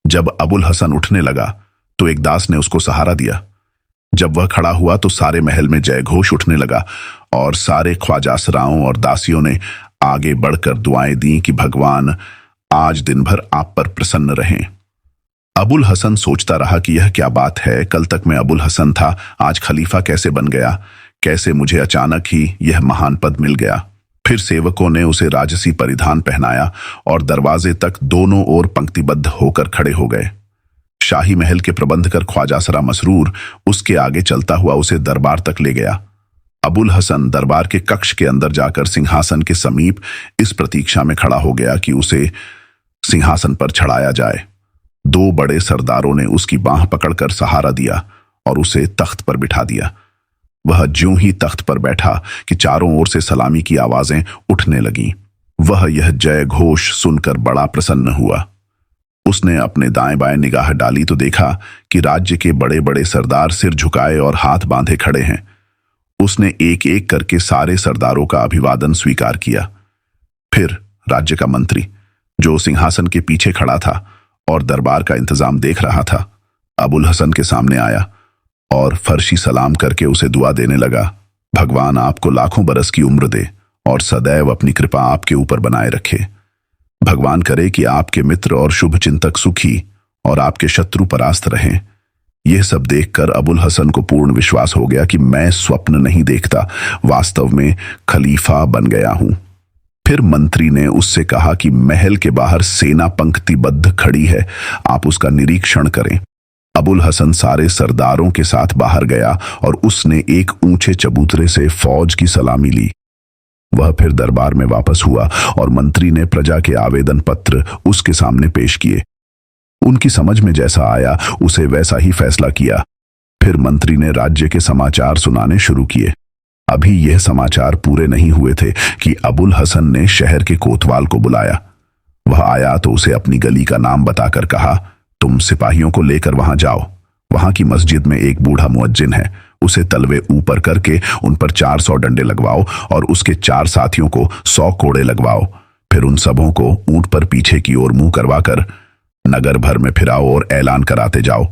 जब अबुल हसन उठने लगा तो एक दास ने उसको सहारा दिया। जब वह खड़ा हुआ तो सारे महल में जय घोष उठने लगा और सारे ख्वाजासराओं और दासियों ने आगे बढ़कर दुआएं दी कि भगवान आज दिन भर आप पर प्रसन्न रहें। अबुल हसन सोचता रहा कि यह क्या बात है, कल तक मैं अबुल हसन था, आज खलीफा कैसे बन गया, कैसे मुझे अचानक ही यह महान पद मिल गया। फिर सेवकों ने उसे राजसी परिधान पहनाया और दरवाजे तक दोनों ओर पंक्तिबद्ध होकर खड़े हो गए। शाही महल के प्रबंधकर ख्वाजासरा मसरूर उसके आगे चलता हुआ उसे दरबार तक ले गया। अबुल हसन दरबार के कक्ष के अंदर जाकर सिंहासन के समीप इस प्रतीक्षा में खड़ा हो गया कि उसे सिंहासन पर चढ़ाया जाए। दो बड़े सरदारों ने उसकी बांह पकड़कर सहारा दिया और उसे तख्त पर बिठा दिया। वह ज्यों ही तख्त पर बैठा कि चारों ओर से सलामी की आवाजें उठने लगीं। वह यह जय घोष सुनकर बड़ा प्रसन्न हुआ। उसने अपने दाएं बाएं निगाह डाली तो देखा कि राज्य के बड़े बड़े सरदार सिर झुकाए और हाथ बांधे खड़े हैं। उसने एक एक करके सारे सरदारों का अभिवादन स्वीकार किया। फिर राज्य का मंत्री, जो सिंहासन के पीछे खड़ा था और दरबार का इंतजाम देख रहा था, अबुल हसन के सामने आया और फर्शी सलाम करके उसे दुआ देने लगा। भगवान आपको लाखों बरस की उम्र दे और सदैव अपनी कृपा आपके ऊपर बनाए रखे। भगवान करे कि आपके मित्र और शुभ चिंतक सुखी और आपके शत्रु परास्त रहें। यह सब देखकर अबुल हसन को पूर्ण विश्वास हो गया कि मैं स्वप्न नहीं देखता, वास्तव में खलीफा बन गया हूं। फिर मंत्री ने उससे कहा कि महल के बाहर सेना पंक्तिबद्ध खड़ी है, आप उसका निरीक्षण करें। अबुल हसन सारे सरदारों के साथ बाहर गया और उसने एक ऊंचे चबूतरे से फौज की सलामी ली। वह फिर दरबार में वापस हुआ और मंत्री ने प्रजा के आवेदन पत्र उसके सामने पेश किए। उनकी समझ में जैसा आया उसे वैसा ही फैसला किया। फिर मंत्री ने राज्य के समाचार सुनाने शुरू किए। अभी यह समाचार पूरे नहीं हुए थे कि अबुल हसन ने शहर के कोतवाल को बुलाया। वह आया तो उसे अपनी गली का नाम बताकर कहा, तुम सिपाहियों को लेकर वहां जाओ। वहां की मस्जिद में एक बूढ़ा मुअज्जिन है, उसे तलवे ऊपर करके उन पर 400 डंडे लगवाओ और उसके 4 साथियों को 100 कोड़े लगवाओ। फिर उन सबों को ऊंट पर पीछे की ओर मुंह करवाकर नगर भर में फिराओ और ऐलान कराते जाओ,